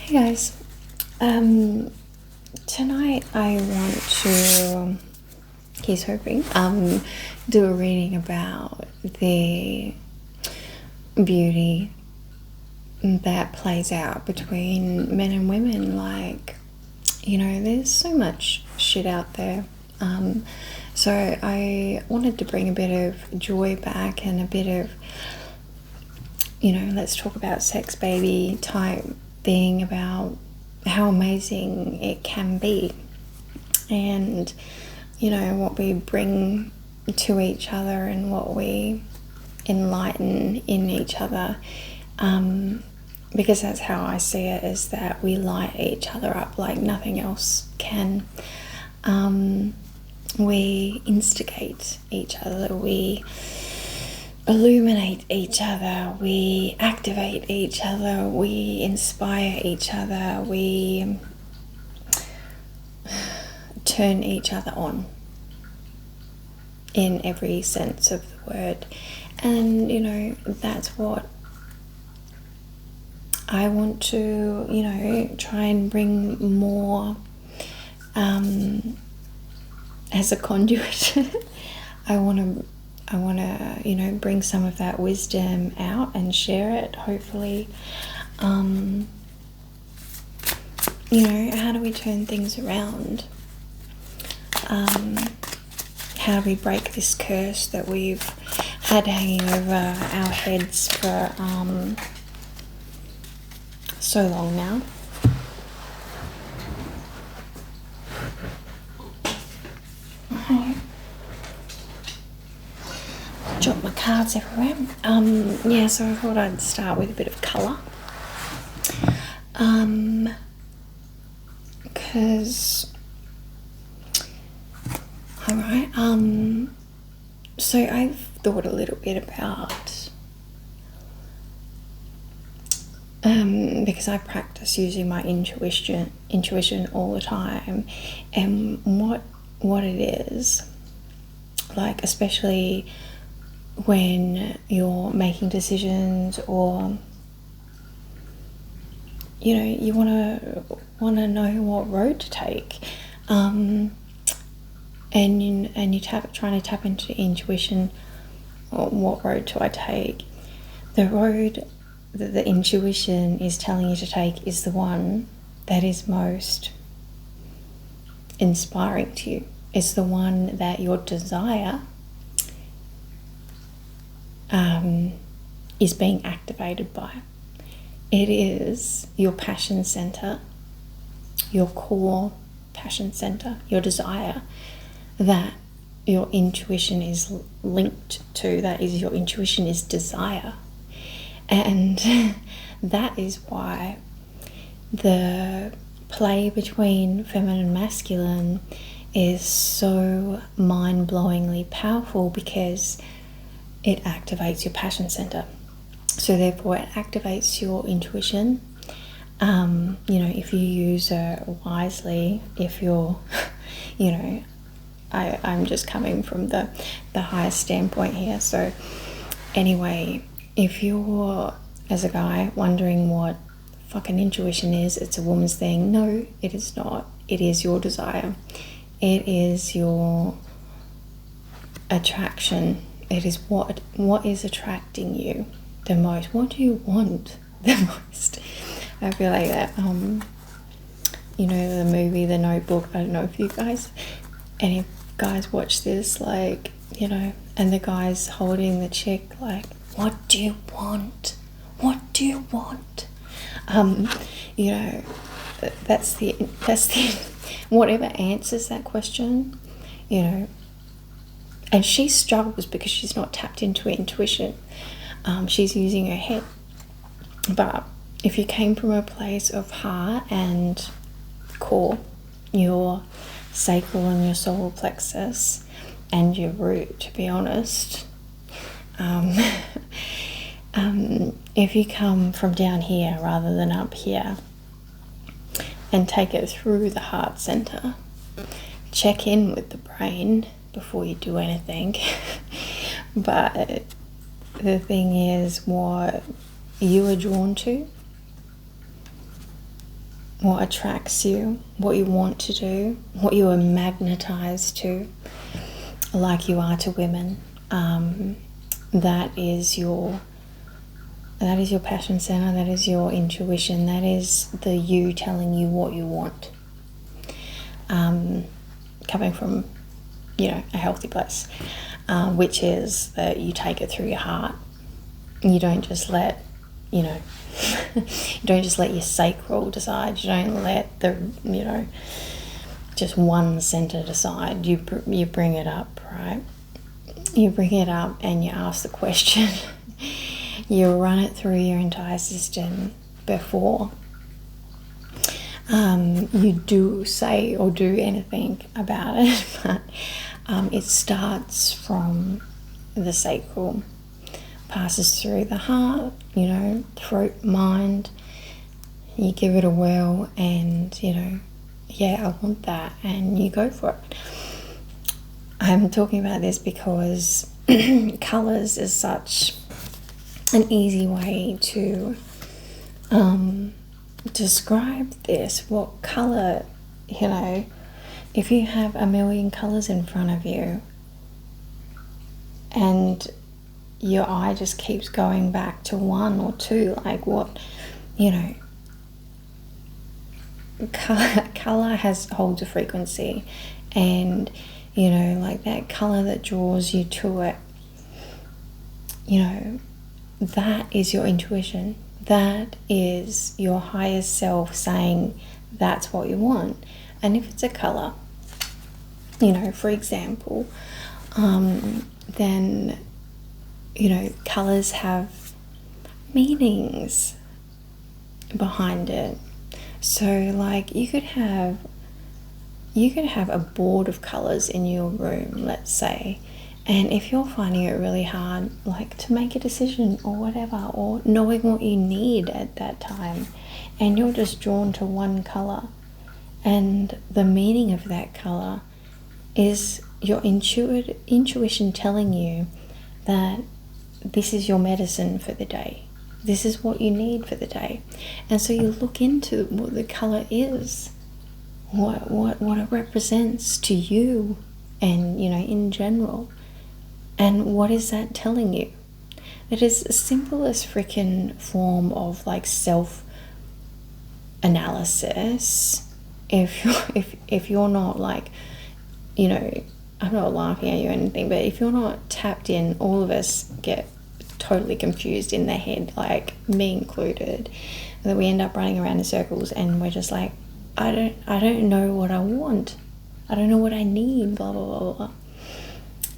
Hey guys, tonight I want to, he's hoping, do a reading about the beauty that plays out between men and women. Like, there's so much shit out there. So I wanted to bring a bit of joy back and a bit of, let's talk about sex baby type thing, about how amazing it can be, and what we bring to each other and what we enlighten in each other, because that's how I see it, is that we light each other up like nothing else can. We instigate each other, we illuminate each other, we activate each other, we inspire each other, we turn each other on in every sense of the word. And that's what I want to try and bring more as a conduit. I want to bring some of that wisdom out and share it, hopefully. How do we turn things around? How do we break this curse that we've had hanging over our heads for so long now? Drop my cards everywhere. So I thought I'd start with a bit of colour. Alright, so I've thought a little bit about, because I practice using my intuition all the time, and what it is, like, especially when you're making decisions, or you want to know what road to take, and you trying to tap into intuition. Or what road do I take? The road that the intuition is telling you to take is the one that is most inspiring to you. It's the one that your desire is being activated by. It is your passion center, your core passion center, your desire, that your intuition is linked to. That is, your intuition is desire. And that is why the play between feminine and masculine is so mind-blowingly powerful, because it activates your passion center. So therefore it activates your intuition. If you use it wisely, if you're, I'm just coming from the highest standpoint here. So anyway, if you're, as a guy, wondering what fucking intuition is, it's a woman's thing. No, it is not. It is your desire. It is your attraction. It is what is attracting you the most. What do you want the most? I feel like that, the movie The Notebook, I don't know if you guys, any guys watch this, like, and the guy's holding the chick, like, what do you want? What do you want? That's the whatever answers that question, and she struggles because she's not tapped into her intuition. She's using her head. But if you came from a place of heart and core, your sacral and your solar plexus and your root, to be honest, if you come from down here rather than up here and take it through the heart center, check in with the brain before you do anything. But the thing is, what you are drawn to what attracts you, what you want to do, what you are magnetized to, like you are to women. That is your passion center, that is your intuition, that is the you telling you what you want. Coming from, a healthy place, which is that you take it through your heart. You don't just let, you don't just let your sacral decide. You don't let the, just one center decide. You bring it up, right? You bring it up and you ask the question. You run it through your entire system before you do say or do anything about it. But it starts from the sacral, passes through the heart, throat, mind. You give it a whirl and, I want that, and you go for it. I'm talking about this because colours is such an easy way to describe this. What colour, if you have a million colours in front of you and your eye just keeps going back to one or two, like what, colour holds a frequency, and like that colour that draws you to it, that is your intuition. That is your higher self saying that's what you want. And if it's a colour, for example, then colours have meanings behind it. So like you could have a board of colours in your room, let's say, and if you're finding it really hard, like to make a decision or whatever, or knowing what you need at that time, and you're just drawn to one colour, and the meaning of that colour is your intuition telling you that this is your medicine for the day. This is what you need for the day. And so you look into what the colour is, what it represents to you, and in general. And what is that telling you? It is the simplest freaking form of like self-analysis. If you're not like, I'm not laughing at you or anything, but if you're not tapped in, all of us get totally confused in their head, like me included, and then we end up running around in circles, and we're just like, I don't know what I want. I don't know what I need, blah, blah, blah, blah.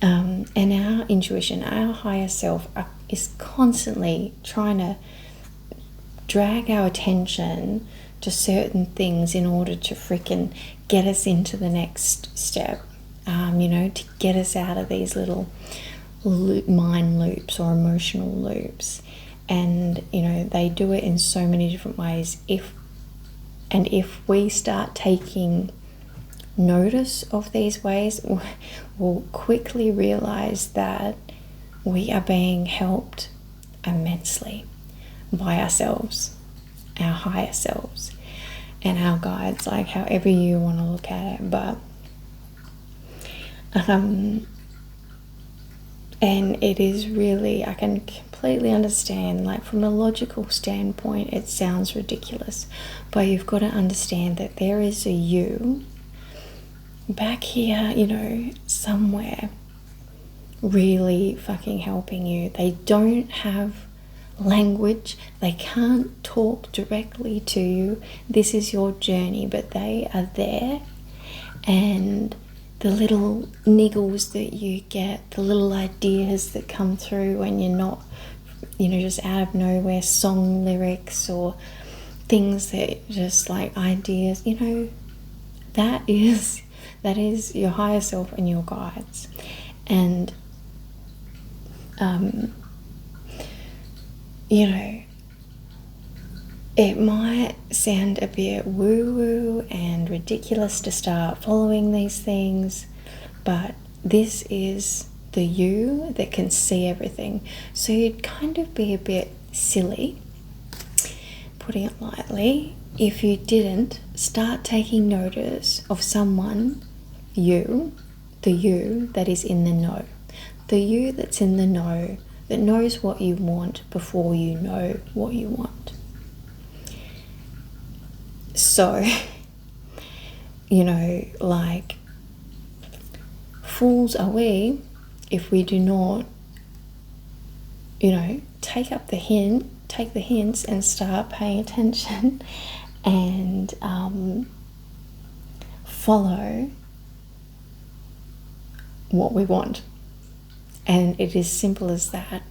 And our intuition, our higher self is constantly trying to drag our attention to certain things in order to freaking get us into the next step, to get us out of these little mind loops or emotional loops. And, they do it in so many different ways. If we start taking notice of these ways, we'll quickly realize that we are being helped immensely by ourselves, our higher selves, and our guides, like however you want to look at it. But and it is really, I can completely understand, like from a logical standpoint, it sounds ridiculous, but you've got to understand that there is a you back here, somewhere, really fucking helping you. They don't have language, they can't talk directly to you. This is your journey, but they are there. And the little niggles that you get, the little ideas that come through when you're not, just out of nowhere, song lyrics or things that just like ideas, that is your higher self and your guides. And it might sound a bit woo-woo and ridiculous to start following these things, but this is the you that can see everything. So you'd kind of be a bit silly putting it lightly, if you didn't start taking notice of someone, you, the you that is in the know, the you that's in the know, that knows what you want before you know what you want. So, you know, like, fools are we if we do not, you know, take the hints and start paying attention and follow what we want. And it is simple as that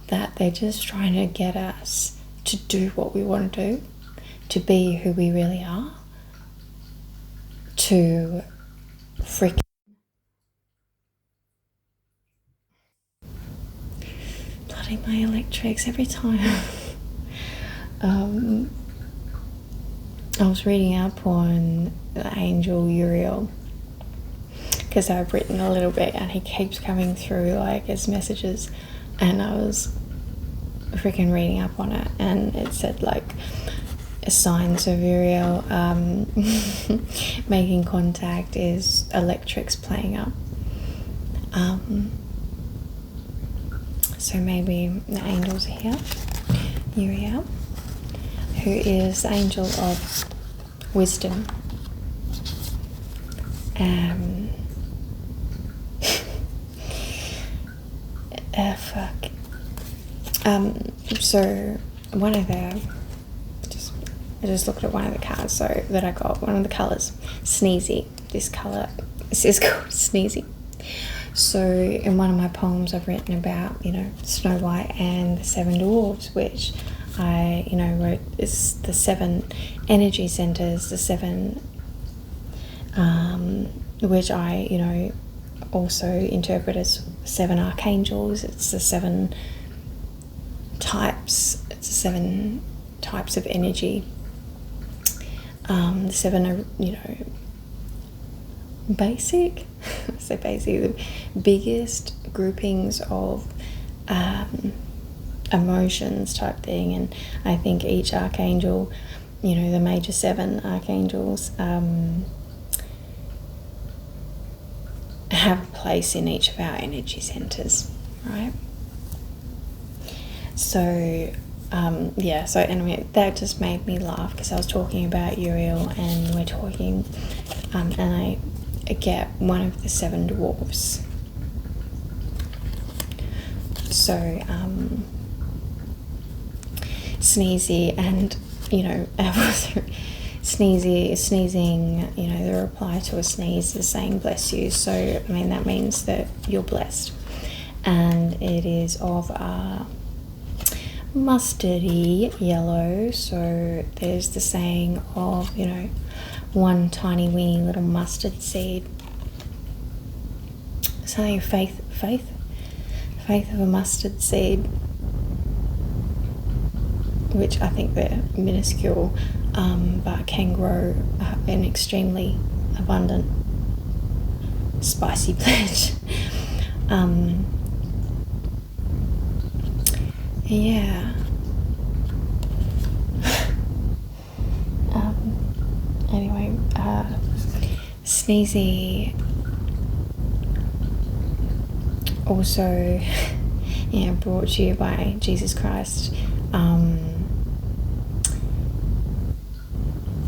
they're just trying to get us to do what we want to do, to be who we really are, to freaking bloody my electrics every time. I was reading up on the angel Uriel because I've written a little bit and he keeps coming through like as messages, and I was freaking reading up on it, and it said like signs of Uriel making contact is electrics playing up. So maybe the angels are here. Uriel, who is the angel of wisdom. So one of the, I just looked at one of the cards that I got, one of the colours, Sneezy. This colour, this is called Sneezy. So in one of my poems I've written about, you know, Snow White and the 7 dwarves, which I, you know, wrote is the 7 energy centers, the 7, which I, you know, also interpret as 7 archangels. It's the 7 types. It's the 7 types of energy. The 7 are, you know, basic. So basically, the biggest groupings of emotions type thing, and I think each archangel, you know, the major 7 archangels have a place in each of our energy centers, right? So yeah, so anyway, that just made me laugh because I was talking about Uriel, and we're talking and I get one of the 7 dwarfs. So Sneezy, and you know, sneezing, you know, the reply to a sneeze is saying bless you. So I mean, that means that you're blessed, and it is of mustardy yellow. So there's the saying of, you know, one tiny weeny little mustard seed, something faith of a mustard seed, which I think they're minuscule, but can grow an extremely abundant spicy plant. Yeah. Anyway, Sneezy also, yeah, brought to you by Jesus Christ,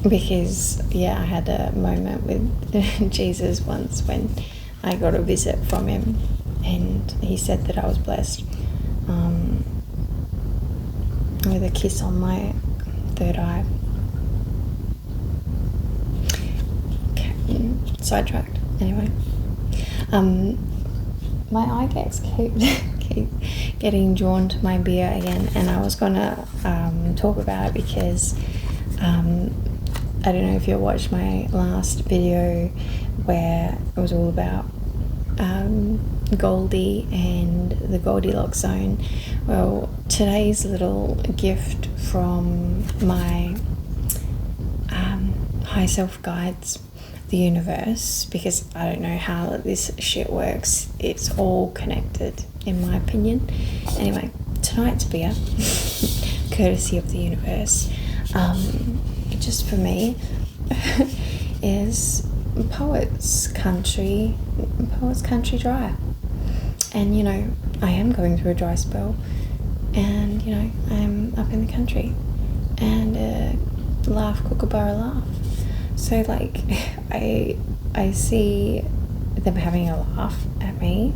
because yeah, I had a moment with Jesus once when I got a visit from him, and he said that I was blessed, with a kiss on my third eye. Okay, sidetracked. Anyway, my eye gets keep getting drawn to my beer again, and I was gonna talk about it because I don't know if you watched my last video where it was all about Goldie and the Goldilocks zone. Well, today's little gift from my high self guides the universe, because I don't know how this shit works. It's all connected, in my opinion. Anyway, tonight's beer, courtesy of the universe, just for me, is Poets Country Dry. And, you know, I am going through a dry spell, and, you know, I'm up in the country, and laugh, kookaburra, laugh. So, like, I see them having a laugh at me,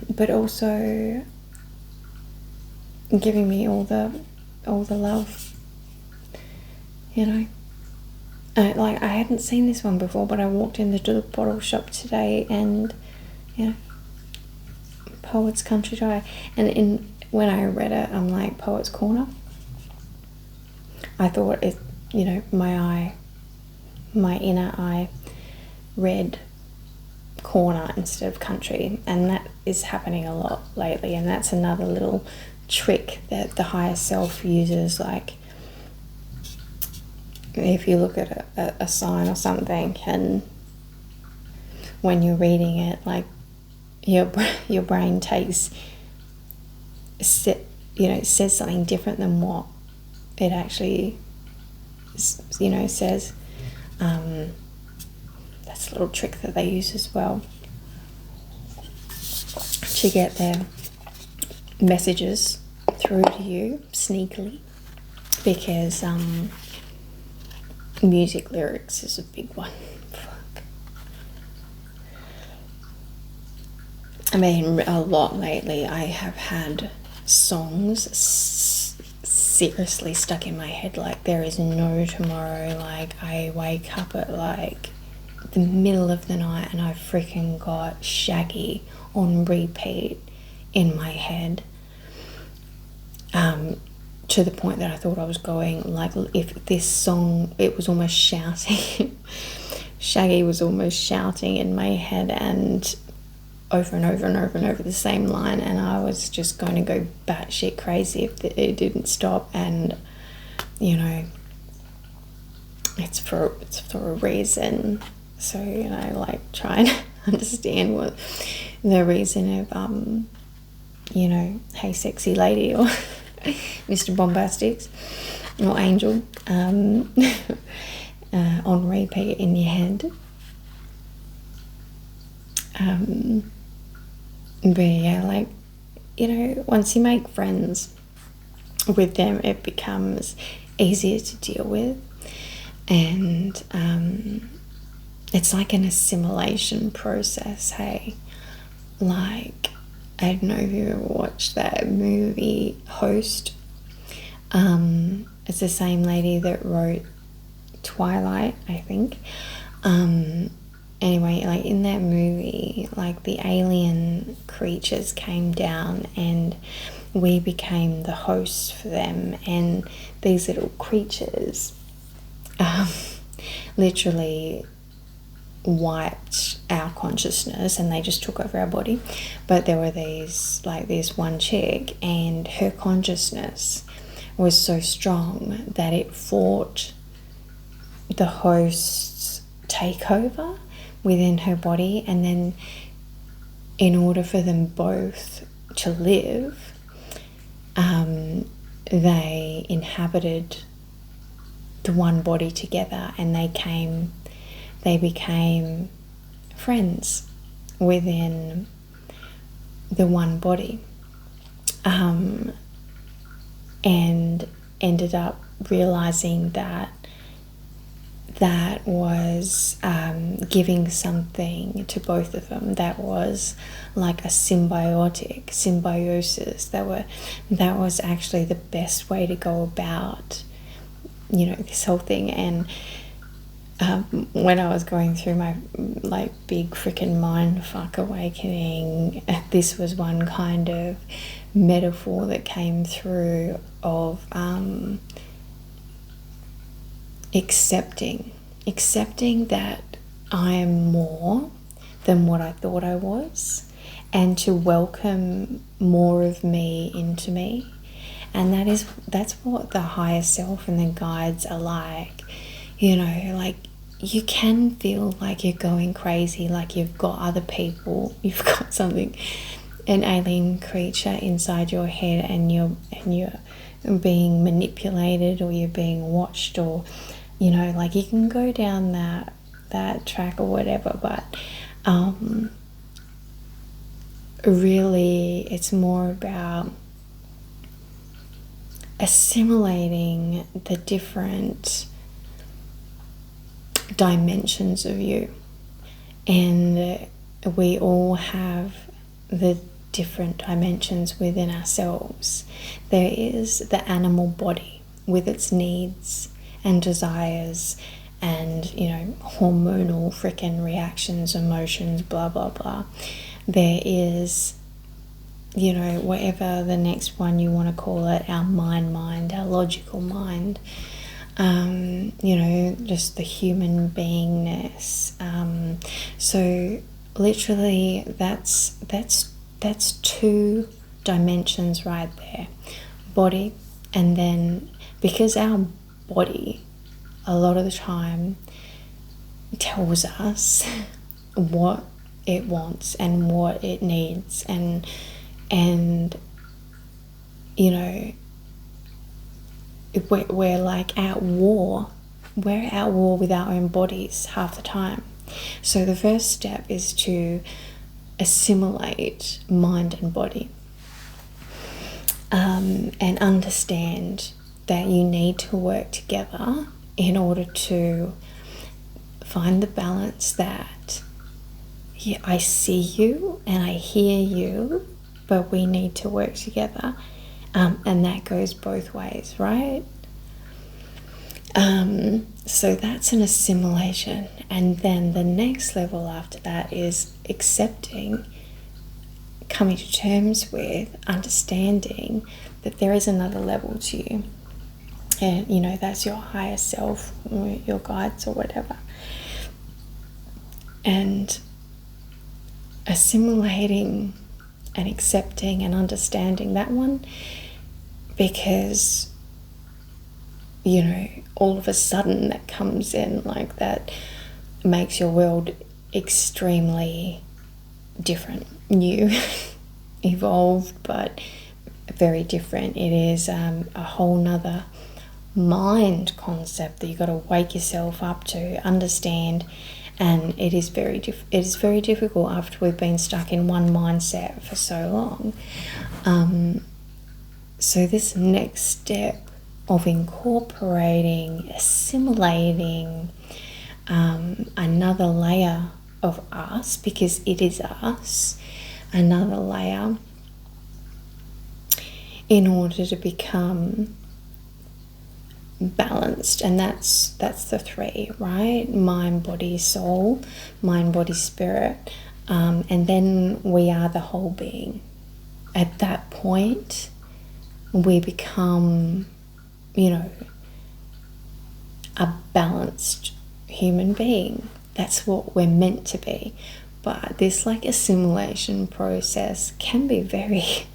but also giving me all the love, you know. Like, I hadn't seen this one before, but I walked into the bottle shop today, and, you know, Poets Country Dry, and when I read it, I'm like, Poets Corner. I thought it, you know, my inner eye read corner instead of country, and that is happening a lot lately, and that's another little trick that the higher self uses. Like, if you look at a sign or something, and when you're reading it, like, your brain says something different than what it actually, you know, says. That's a little trick that they use as well to get their messages through to you sneakily, because music lyrics is a big one. Fuck. I mean, a lot lately I have had songs seriously stuck in my head, like there is no tomorrow. Like, I wake up at like the middle of the night and I've freaking got Shaggy on repeat in my head, to the point that I thought I was going, like, if this song, it was almost shouting. Shaggy was almost shouting in my head, and over and over and over and over the same line, and I was just going to go batshit crazy if it didn't stop. And, you know, it's for a reason. So, you know, like, try and understand what the reason of, you know, Hey Sexy Lady, or Mr. Bombastics, or Angel, on repeat in your head. But yeah, like, you know, once you make friends with them, it becomes easier to deal with, and it's like an assimilation process. Hey, like, I don't know if you ever watched that movie Host. It's the same lady that wrote Twilight, I think. Anyway, like, in that movie, like, the alien creatures came down and we became the hosts for them, and these little creatures literally wiped our consciousness, and they just took over our body. But there were these, like, this one chick, and her consciousness was so strong that it fought the host's takeover within her body, and then in order for them both to live, they inhabited the one body together, and they became friends within the one body, and ended up realizing that was giving something to both of them that was like a symbiosis. That was actually the best way to go about, you know, this whole thing. And when I was going through my, like, big freaking mindfuck awakening, this was one kind of metaphor that came through of accepting that I am more than what I thought I was, and to welcome more of me into me. And that's what the higher self and the guides are like. You know, like, you can feel like you're going crazy, like you've got other people, you've got something, an alien creature inside your head, and you're being manipulated, or you're being watched, or like you can go down that track or whatever, but really it's more about assimilating the different dimensions of you. And we all have the different dimensions within ourselves. There is the animal body with its needs and desires and hormonal freaking reactions, emotions, blah blah blah. There is whatever the next one you want to call it, our mind, our logical mind, just the human beingness. So literally that's two dimensions right there, body. And then because our body a lot of the time tells us what it wants and what it needs, and we're like at war. We're at war with our own bodies half the time. So the first step is to assimilate mind and body, and understand that you need to work together in order to find the balance that I see you and I hear you, but we need to work together. And that goes both ways, right? So that's an assimilation. And then the next level after that is accepting, coming to terms with, understanding that there is another level to you. And, that's your higher self, or your guides or whatever. And assimilating and accepting and understanding that one, because all of a sudden that comes in, like, that makes your world extremely different, new, evolved, but very different. It is a whole nother mind concept that you've got to wake yourself up to understand. And it is very difficult after we've been stuck in one mindset for so long. So this next step of incorporating, assimilating another layer of us, because it is us, another layer, in order to become balanced. And that's the three, right? Mind, body, soul. Mind, body, spirit. And then we are the whole being. At that point, we become, a balanced human being. That's what we're meant to be. But this assimilation process can be very,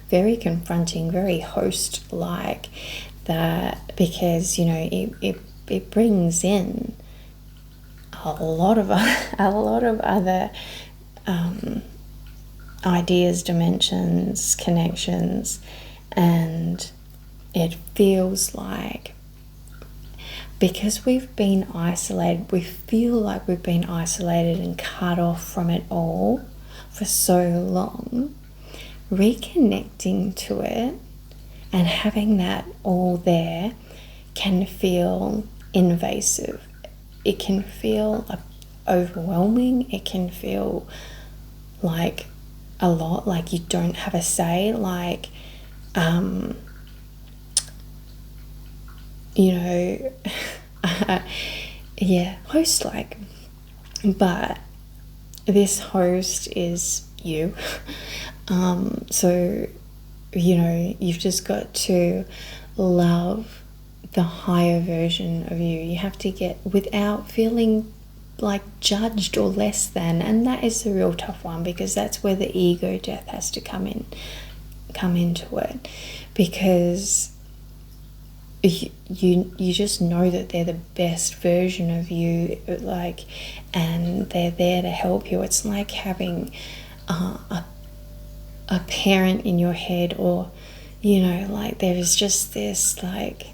very confronting, very host-like, that because it brings in a lot of other ideas, dimensions, connections, and it feels like, because we've been isolated, we feel like we've been isolated and cut off from it all for so long. Reconnecting to it and having that all there can feel invasive. It can feel overwhelming. It can feel like a lot, like you don't have a say, like host-like. But this host is you. So you've just got to love the higher version of you. You have to get, without feeling like judged or less than. And that is the real tough one, because that's where the ego death has to come into it, because you just know that they're the best version of you, and they're there to help you. It's like having a parent in your head, or you know, like there is just this, like,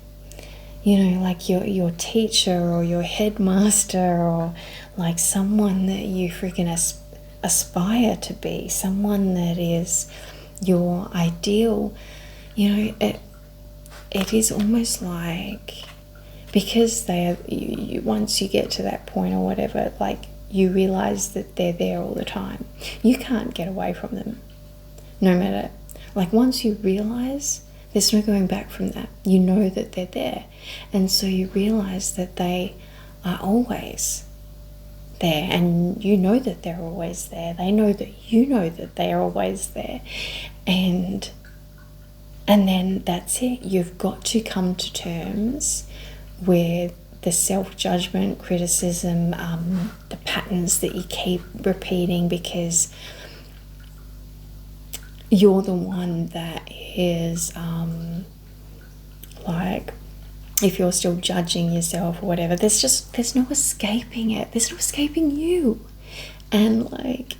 you know, like your teacher or your headmaster, or like someone that you freaking aspire to be, someone that is your ideal, you know, it is almost like, because they are, once you get to that point or whatever, like you realize that they're there all the time. You can't get away from them, no matter, like once you realize, there's no going back from that. You know that they're there. And so you realize that they are always there, and you know that they're always there. They know that you know that they are always there. And then that's it. You've got to come to terms with the self-judgment, criticism, the patterns that you keep repeating, because you're the one that is like, if you're still judging yourself or whatever, there's no escaping it. There's no escaping you. And like,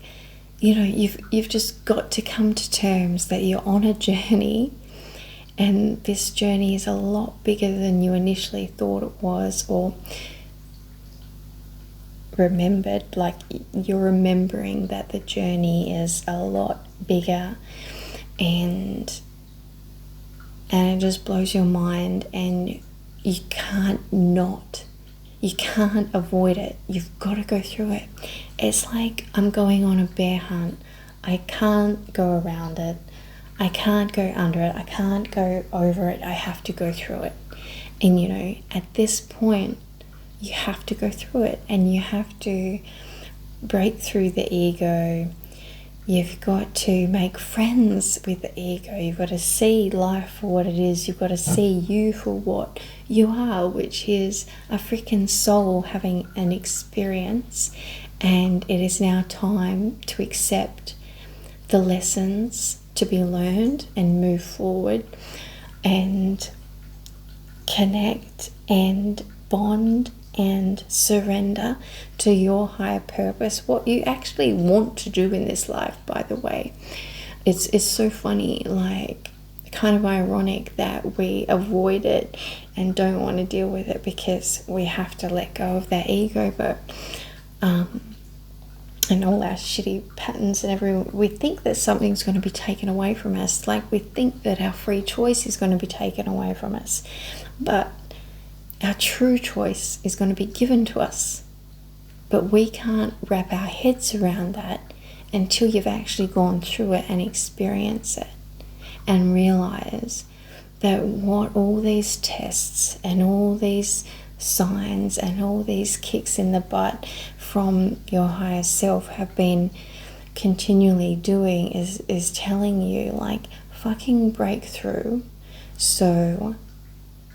you know, you've just got to come to terms that you're on a journey, and this journey is a lot bigger than you initially thought it was, or remembered. Like, you're remembering that the journey is a lot bigger, and it just blows your mind, and you can't avoid it. You've got to go through it. It's like I'm going on a bear hunt. I can't go around it. I can't go under it. I can't go over it. I have to go through it. And you know, at this point, you have to go through it, and you have to break through the ego. You've got to make friends with the ego. You've got to see life for what it is. You've got to see you for what you are, which is a freaking soul having an experience. And it is now time to accept the lessons to be learned and move forward and connect and bond and surrender to your higher purpose, what you actually want to do in this life. By the way, it's so funny, like kind of ironic that we avoid it and don't want to deal with it because we have to let go of that ego, but and all our shitty patterns and everything. We think that something's going to be taken away from us, like we think that our free choice is going to be taken away from us, but our true choice is going to be given to us. But we can't wrap our heads around that until you've actually gone through it and experienced it, and realize that what all these tests and all these signs and all these kicks in the butt from your higher self have been continually doing is telling you, like, fucking break through so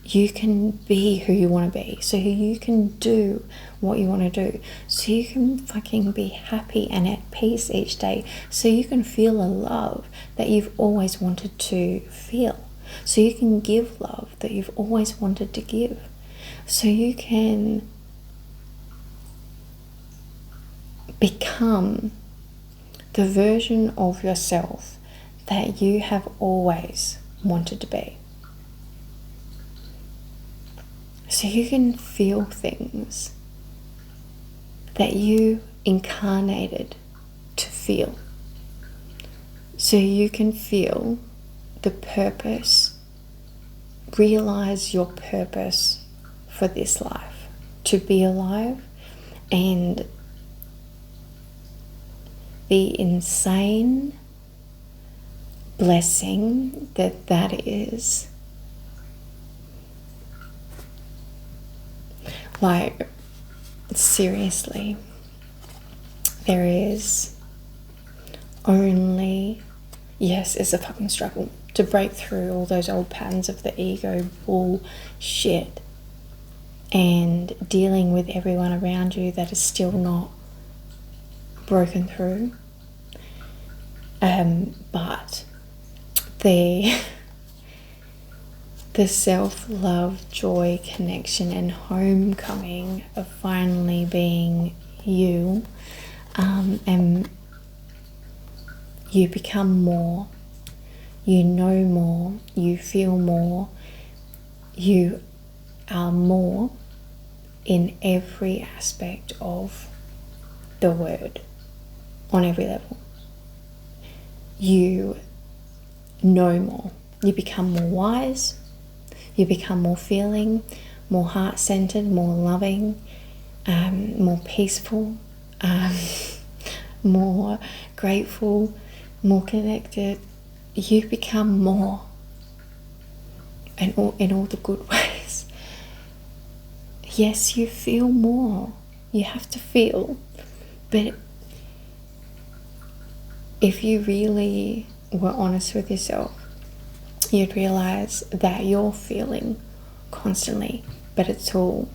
you can be who you want to be, so you can do what you want to do, so you can fucking be happy and at peace each day, so you can feel a love that you've always wanted to feel, so you can give love that you've always wanted to give, so you can become the version of yourself that you have always wanted to be. So you can feel things that you incarnated to feel. So you can feel the purpose, realize your purpose for this life, to be alive, and the insane blessing that is. Like, seriously, there is only, yes, it's a fucking struggle to break through all those old patterns of the ego bullshit and dealing with everyone around you that is still not broken through. But the self-love, joy, connection, and homecoming of finally being you, and you become more, you know more, you feel more, you are more in every aspect of the word, on every level. You know more. You become more wise, you become more feeling, more heart-centered, more loving, more peaceful, more grateful, more connected. You become more, and in all the good ways. Yes, you feel more. You have to feel, but if you really were honest with yourself, you'd realize that you're feeling constantly, but it's all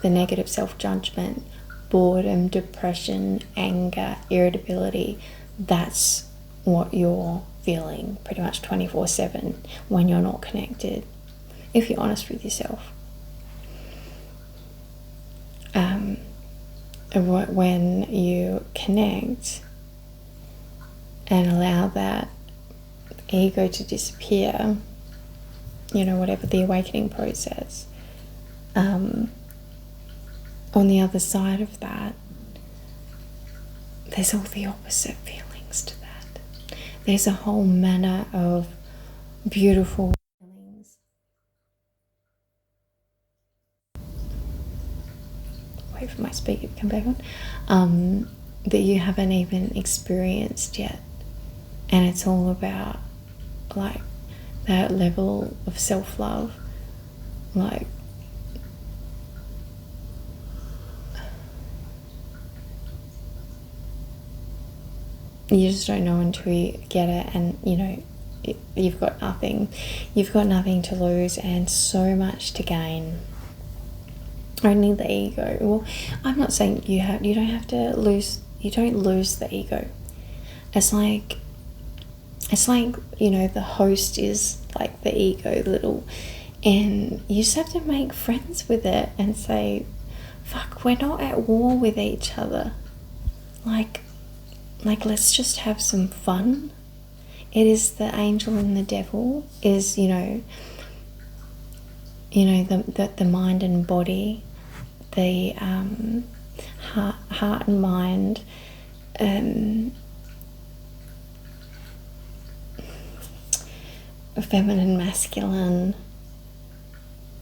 the negative self-judgment, boredom, depression, anger, irritability. That's what you're feeling pretty much 24/7 when you're not connected, if you're honest with yourself. When you connect and allow that ego to disappear, whatever the awakening process, on the other side of that, there's all the opposite feelings to that. There's a whole manner of beautiful feelings. Wait for my speaker to come back on. That you haven't even experienced yet. And it's all about like that level of self-love, like you just don't know until you get it, and you've got nothing to lose and so much to gain. Only the ego. Well, I'm not saying you don't have to lose. You don't lose the ego. It's like the host is like the ego little, and you just have to make friends with it and say, fuck, we're not at war with each other. Like let's just have some fun. It is the angel and the devil, is the mind and body, the heart and mind, feminine, masculine.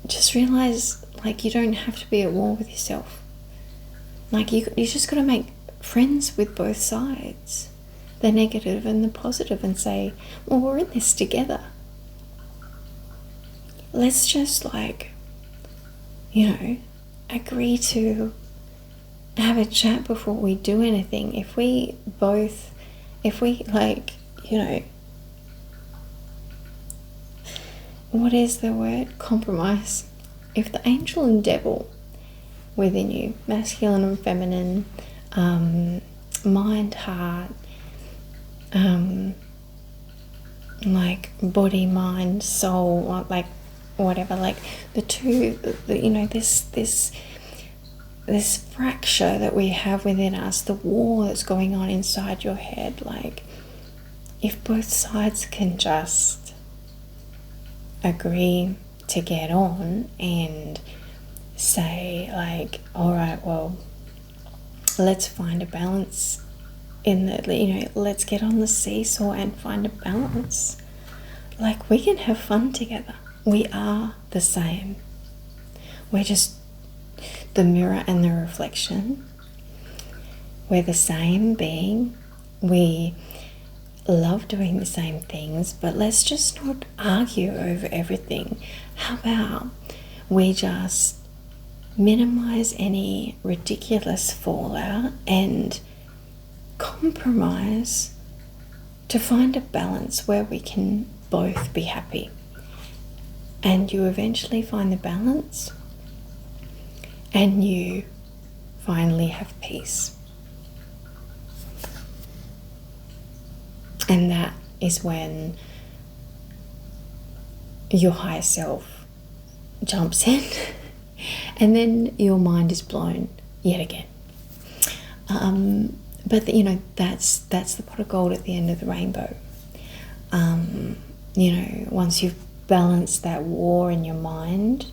Just realize, like, you don't have to be at war with yourself. Like, you just got to make friends with both sides, the negative and the positive, and say, well, we're in this together. Let's just agree to have a chat before we do anything. If we what is the word? Compromise. If the angel and devil within you, masculine and feminine, mind, heart, body, mind, soul, whatever, the two, this fracture that we have within us, the war that's going on inside your head, if both sides can just agree to get on and say, all right, well, let's find a balance in the, let's get on the seesaw and find a balance. We can have fun together. We are the same. We're just the mirror and the reflection. We're the same being. We love doing the same things, but let's just not argue over everything. How about we just minimize any ridiculous fallout and compromise to find a balance where we can both be happy? And you eventually find the balance, and you finally have peace. And that is when your higher self jumps in and then your mind is blown yet again. But that's the pot of gold at the end of the rainbow. once you've balanced that war in your mind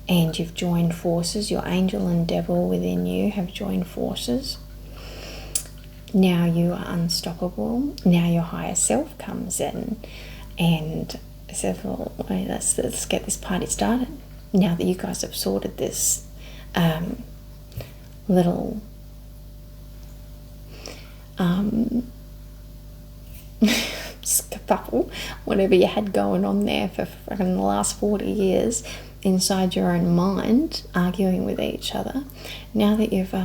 and you've joined forces, your angel and devil within you have joined forces. Now you are unstoppable. Now your higher self comes in and says, well, let's get this party started. Now that you guys have sorted this little scuffle, whatever you had going on there for the last 40 years inside your own mind, arguing with each other. Now that you've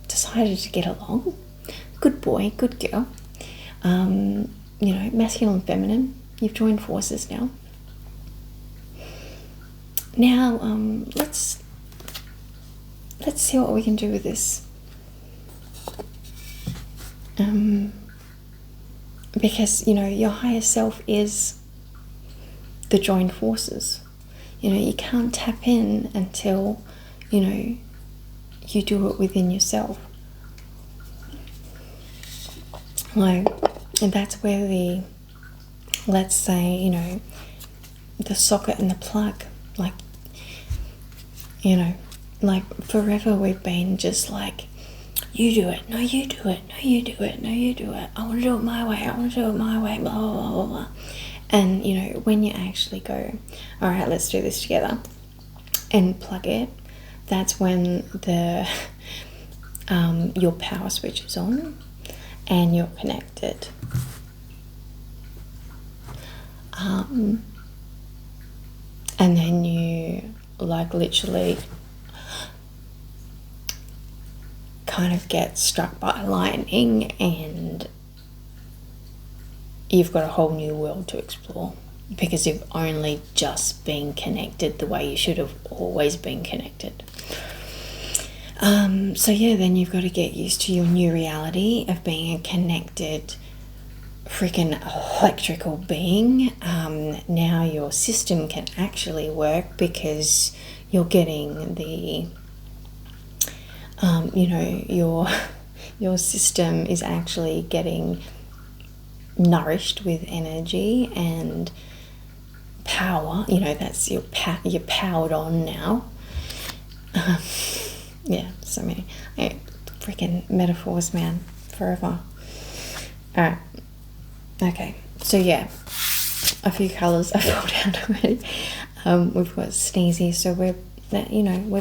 decided to get along, good boy, good girl, masculine and feminine, you've joined forces now. Now let's see what we can do with this. Because your higher self is the joined forces. You can't tap in until you do it within yourself. And that's where let's say the socket and the plug, forever we've been just like, you do it, no you do it, no you do it, no you do it, I want to do it my way, I want to do it my way, blah blah blah blah. And when you actually go, all right, let's do this together, and plug it, that's when your power switch is on and you're connected. And then you literally kind of get struck by lightning and you've got a whole new world to explore, because you've only just been connected the way you should have always been connected. Then you've got to get used to your new reality of being a connected freaking electrical being. Now your system can actually work because you're getting the your system is actually getting nourished with energy and power. That's you're powered on now. So many freaking metaphors, man, forever. All right. Okay, so a few colours I've pulled out already. We've got sneezy, so we're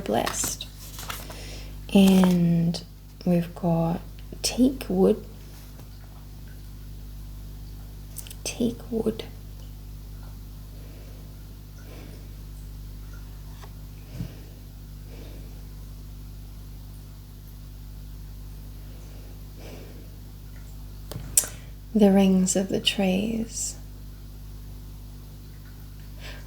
blessed, and we've got teak wood. The rings of the trees,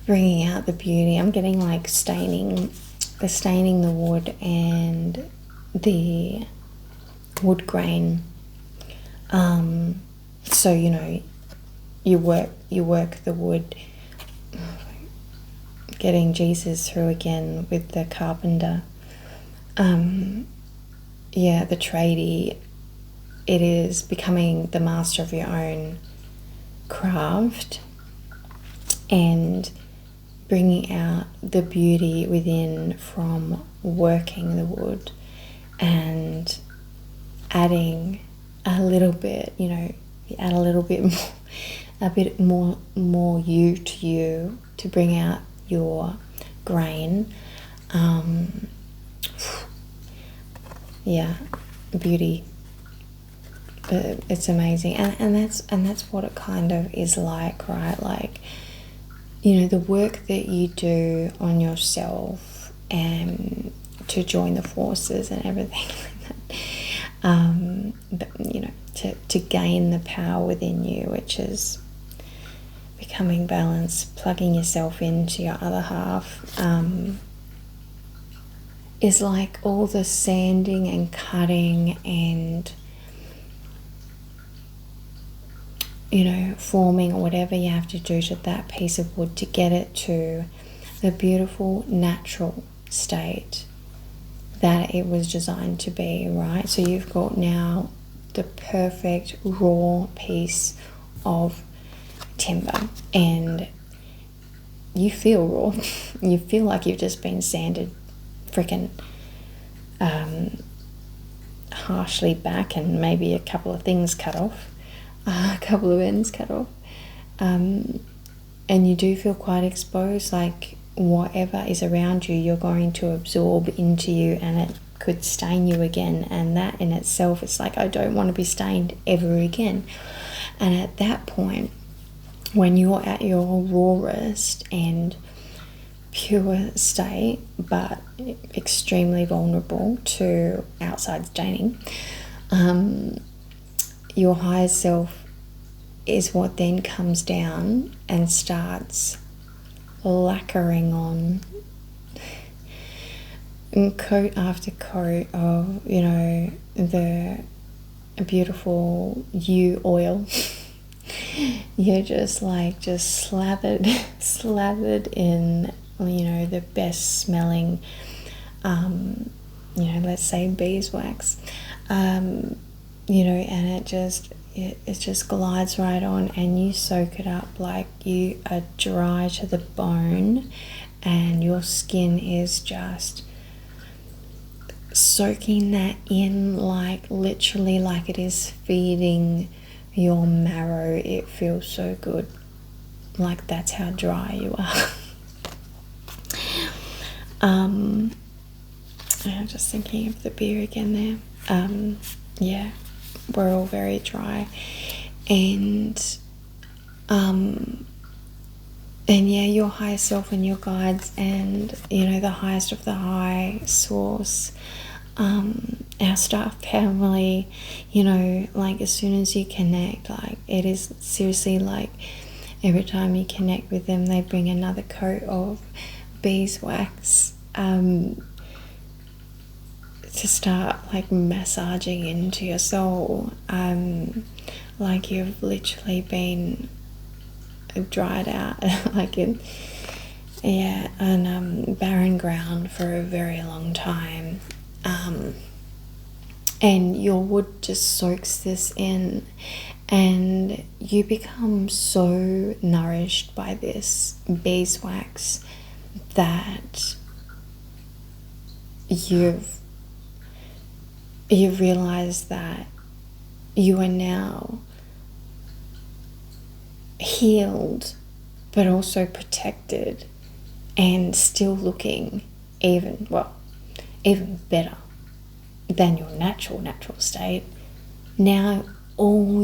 bringing out the beauty. I'm getting staining the wood and the wood grain. You work the wood, getting Jesus through again with the carpenter. The tradie. It is becoming the master of your own craft and bringing out the beauty within from working the wood and adding a little bit, you add a little bit more, more you to bring out your grain. Beauty. It's amazing, and that's what it kind of is like, right? The work that you do on yourself and to join the forces and everything like that. To gain the power within you, which is becoming balanced, plugging yourself into your other half, is like all the sanding and cutting and forming or whatever you have to do to that piece of wood to get it to the beautiful natural state that it was designed to be, right? So you've got now the perfect raw piece of timber, and you feel raw. You feel like you've just been sanded freaking harshly back, and maybe a couple of things cut off, a couple of ends cut off, and you do feel quite exposed, like whatever is around you, you're going to absorb into you, and it could stain you again. And that in itself, it's like, I don't want to be stained ever again. And at that point, when you're at your rawest and pure state, but extremely vulnerable to outside staining, your higher self is what then comes down and starts lacquering on coat after coat of, you know, the beautiful you oil. You're just slathered in, you know, the best smelling, you know, let's say beeswax, you know, and it just glides right on, and you soak it up like you are dry to the bone, and your skin is just soaking that in, like literally like it is feeding your marrow. It feels so good, like that's how dry you are. I'm just thinking of the beer again there. Yeah, we're all very dry, and yeah, your higher self and your guides, and you know, the highest of the high source, our staff family, you know, like as soon as you connect, like it is seriously like every time you connect with them, they bring another coat of beeswax to start like massaging into your soul, like you've literally been dried out like in barren ground for a very long time, and your wood just soaks this in, and you become so nourished by this beeswax that you've realized that you are now healed, but also protected, and still looking even better than your natural state. Now all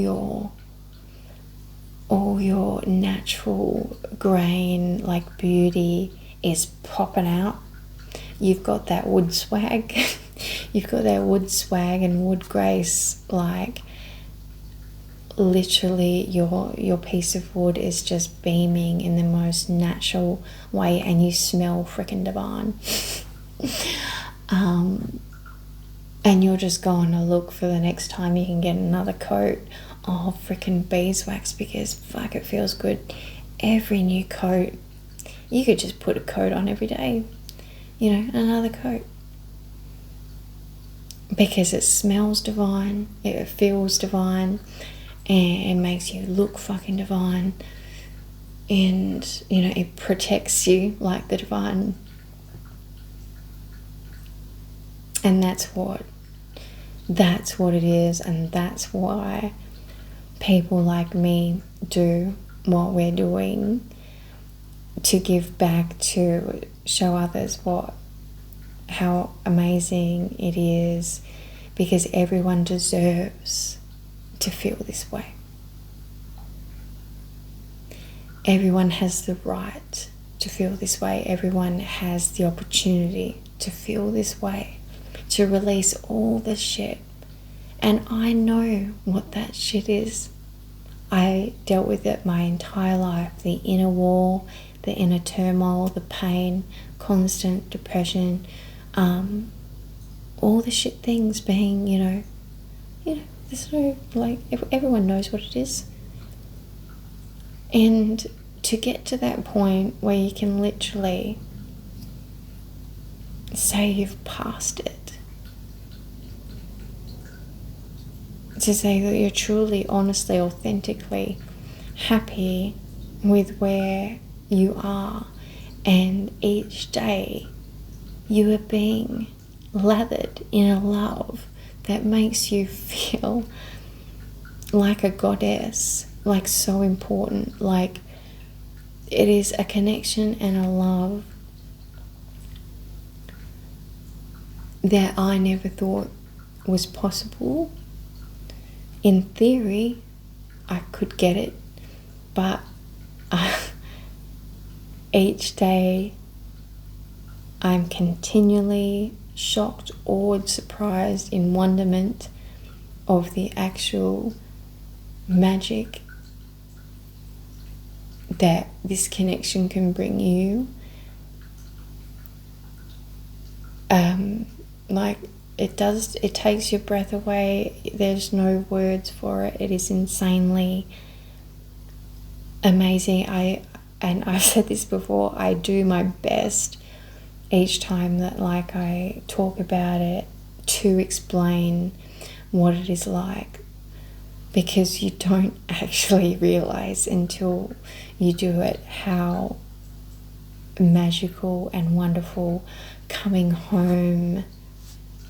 your natural grain like beauty is popping out. You've got that wood swag. You've got that wood swag and wood grace, like literally your piece of wood is just beaming in the most natural way, and you smell freaking divine. And you're just going to look for the next time you can get another coat of freaking beeswax, because fuck, it feels good. Every new coat, you could just put a coat on every day, you know, another coat, because it smells divine, it feels divine, and it makes you look fucking divine, and you know, it protects you like the divine. And that's what it is, and that's why people like me do what we're doing, to give back, to show others how amazing it is, because everyone deserves to feel this way. Everyone has the right to feel this way. Everyone has the opportunity to feel this way, to release all the shit. And I know what that shit is. I dealt with it my entire life. The inner war, the inner turmoil, the pain, constant depression, all the shit things being, you know, there's no, like, everyone knows what it is. And to get to that point where you can literally say you've passed it, to say that you're truly, honestly, authentically happy with where you are, and each day you are being lathered in a love that makes you feel like a goddess, like so important. Like, it is a connection and a love that I never thought was possible. In theory, I could get it, but each day I'm continually shocked, awed, surprised, in wonderment of the actual magic that this connection can bring you. Like, it takes your breath away. There's no words for it. It is insanely amazing. And I've said this before, I do my best each time that like I talk about it to explain what it is like, because you don't actually realize until you do it how magical and wonderful coming home,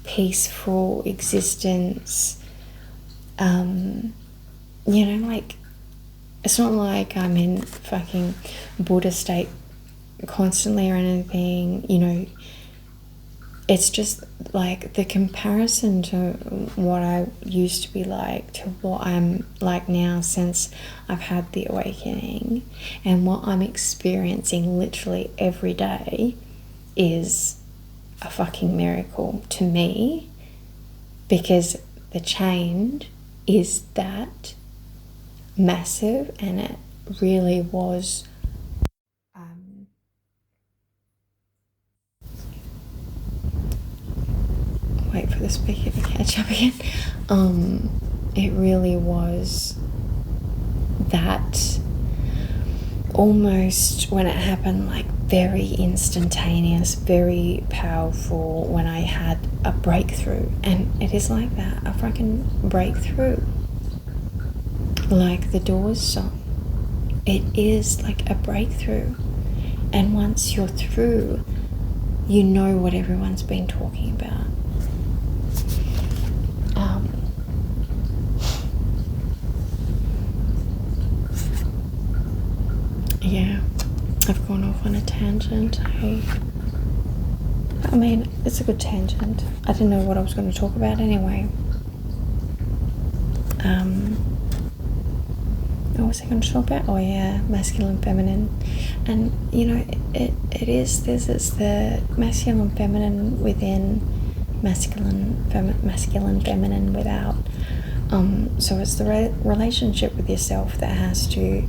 peaceful existence, like, it's not like I'm in fucking Buddha state constantly or anything, it's just like the comparison to what I used to be like to what I'm like now since I've had the awakening, and what I'm experiencing literally every day is a fucking miracle to me, because the change is that massive, and it really was wait for the speaker to catch up again. It really was that, almost when it happened, like very instantaneous, very powerful, when I had a breakthrough. And it is like that, a fucking breakthrough, like the Doors song. It is like a breakthrough, and once you're through, you know what everyone's been talking about. Yeah, I've gone off on a tangent. I mean, it's a good tangent. I didn't know what I was going to talk about anyway. What was I going to talk about? Oh yeah, masculine, feminine. And it is this. It's the masculine, feminine within, masculine, feminine without. So it's the relationship with yourself that has to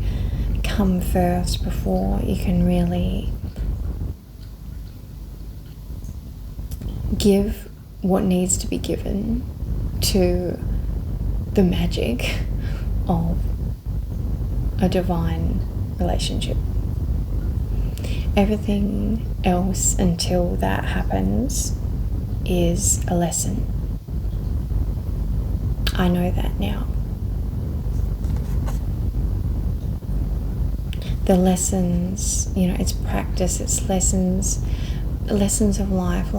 come first before you can really give what needs to be given to the magic of a divine relationship. Everything else until that happens is a lesson. I know that now. The lessons, it's practice, it's lessons of life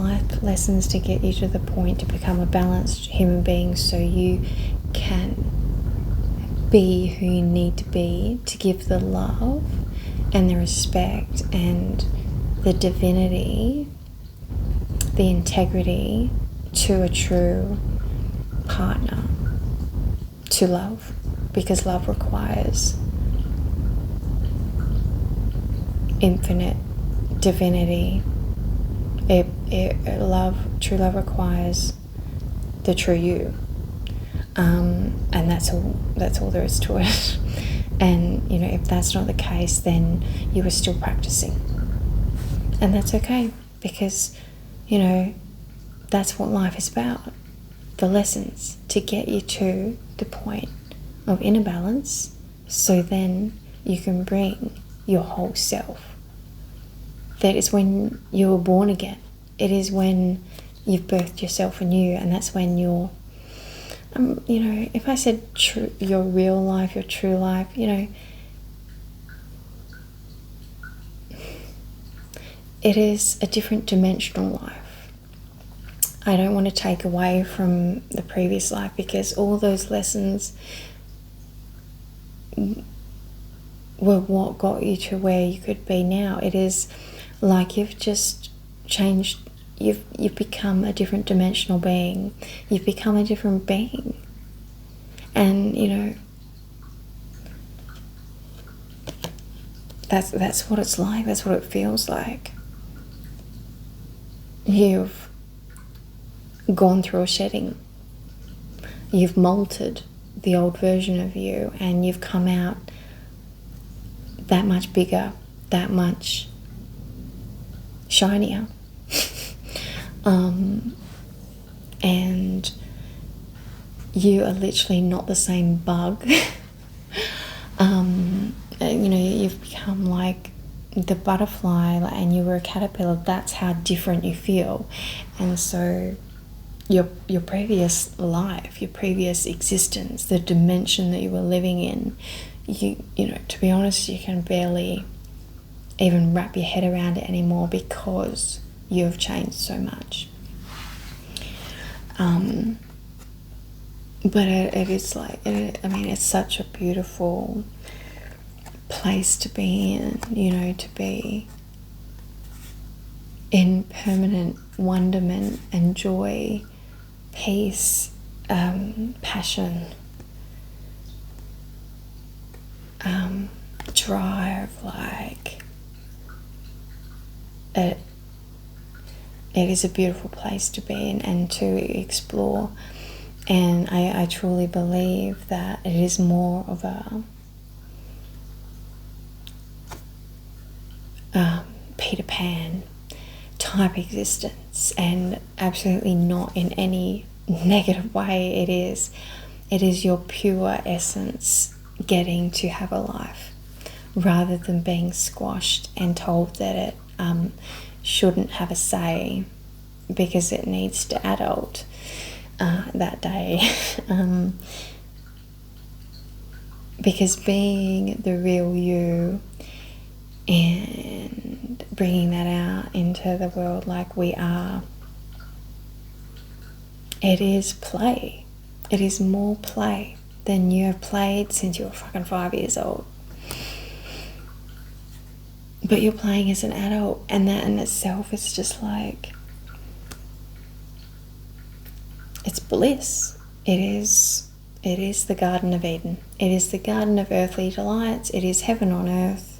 lessons to get you to the point to become a balanced human being, so you can be who you need to be, to give the love and the respect and the divinity, the integrity to a true partner, to love, because love requires infinite divinity. True love requires the true you, and that's all there is to it. And if that's not the case, then you are still practicing, and that's okay, because that's what life is about. The lessons to get you to the point of inner balance, so then you can bring your whole self. That is when you were born again. It is when you've birthed yourself anew, and that's when you're, if I said your real life, your true life, it is a different dimensional life. I don't want to take away from the previous life, because all those lessons were what got you to where you could be now. It is like you've just changed. You've become a different dimensional being. You've become a different being. And, you know, that's what it's like. That's what it feels like. You've gone through a shedding. You've molted the old version of you, and you've come out that much bigger, that much shinier. And you are literally not the same bug. You know, you've become like the butterfly, and you were a caterpillar. That's how different you feel. And so your previous life, your previous existence, the dimension that you were living in, you know, to be honest, you can barely even wrap your head around it anymore, because you have changed so much. But it is like, I mean, it's such a beautiful place to be in, you know, to be in permanent wonderment and joy, peace, passion, drive. Like, it is a beautiful place to be in and to explore. And I truly believe that it is more of a Peter Pan type existence, and absolutely not in any negative way. It is your pure essence getting to have a life, rather than being squashed and told that it shouldn't have a say because it needs to adult that day. Because being the real you and bringing that out into the world like we are, it is play. It is more play than you have played since you were fucking 5 years old. But you're playing as an adult, and that in itself is just like, it's bliss. It is the Garden of Eden. It is the Garden of Earthly Delights. It is heaven on earth.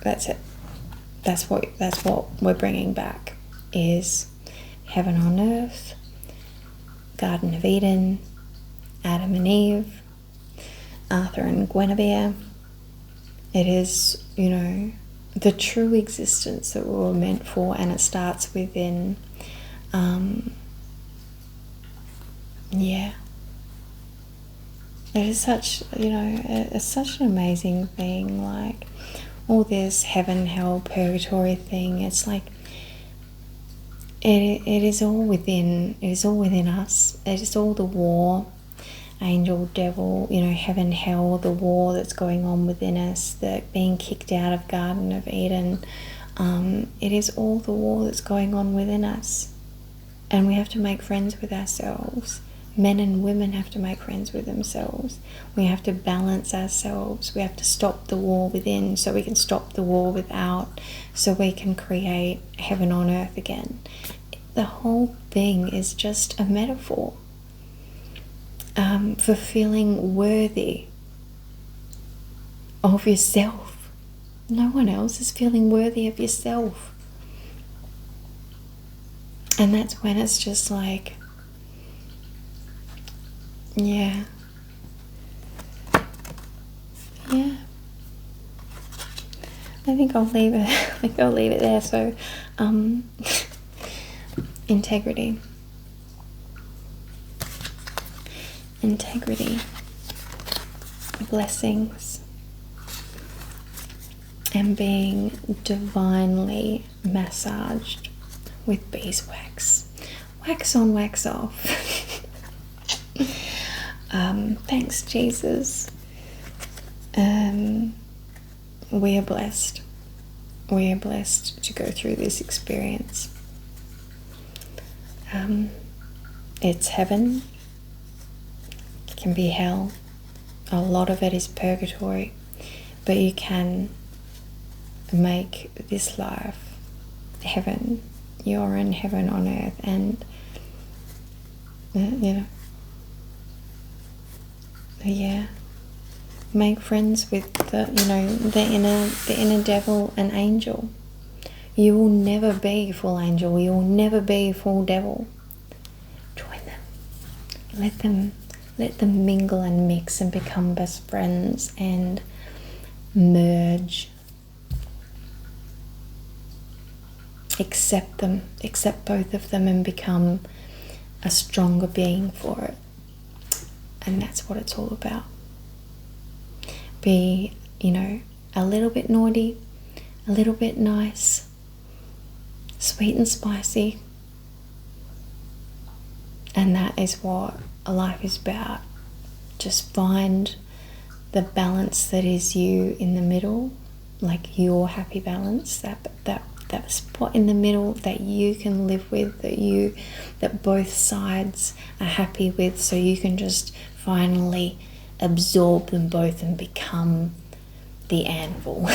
That's it. That's what we're bringing back, is heaven on earth, Garden of Eden, Adam and Eve, Arthur and Guinevere. It is, you know, the true existence that we were meant for, and it starts within. It is such, you know, it's such an amazing thing. Like, all this heaven, hell, purgatory thing, it's like, it is all within. It is all within us. It is all the war, angel, devil, you know, heaven, hell, the war that's going on within us, the being kicked out of Garden of Eden. It is all the war that's going on within us, and we have to make friends with ourselves. Men and women have to make friends with themselves. We have to balance ourselves. We have to stop the war within so we can stop the war without, so we can create heaven on earth again. The whole thing is just a metaphor for feeling worthy of yourself. No one else is feeling worthy of yourself. And that's when it's just like, yeah. I think I'll leave it. There. So, integrity, blessings, and being divinely massaged with beeswax, wax on, wax off. Thanks, Jesus. We are blessed. we are blessed to go through this experience. It's heaven, it can be hell, a lot of it is purgatory, but you can make this life heaven. You're in heaven on earth, and make friends with the inner devil and angel. You will never be full angel, you will never be full devil. Join them, let them mingle and mix and become best friends and merge. Accept them, accept both of them, and become a stronger being for it. And that's what it's all about. Be, a little bit naughty, a little bit nice, sweet and spicy. And that is what life is about. Just find the balance that is you in the middle, like your happy balance, that spot in the middle that you can live with, that both sides are happy with, so you can just finally absorb them both and become the anvil.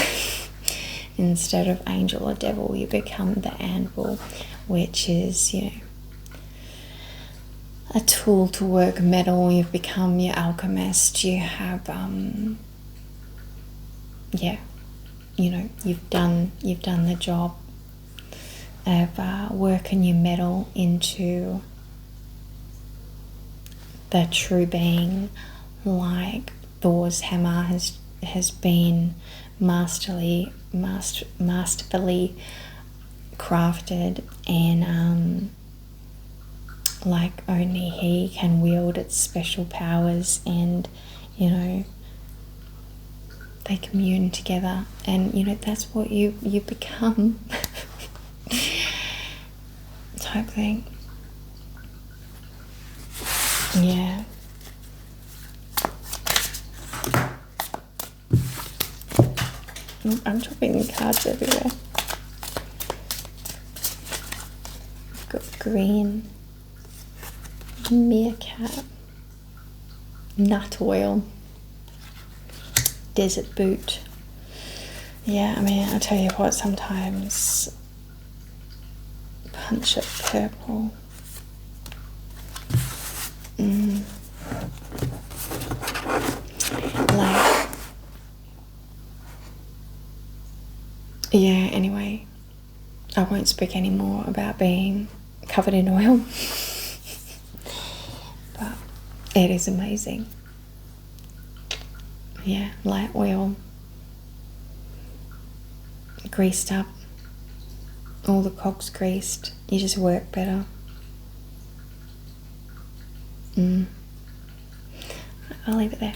Instead of angel or devil, you become the anvil, which is, a tool to work metal. You've become your alchemist. You have, you've done the job of working your metal into the true being, like Thor's hammer has been masterfully crafted, and like only he can wield its special powers, and they commune together, and that's what you become. Type thing. Yeah. I'm dropping cards everywhere. I've got green, meerkat, nut oil, desert boot. Yeah, I'll tell you what, sometimes punch of purple. Anyway, I won't speak anymore about being covered in oil. But it is amazing. Yeah, light oil, greased up, all the cogs greased, you just work better. I'll leave it there.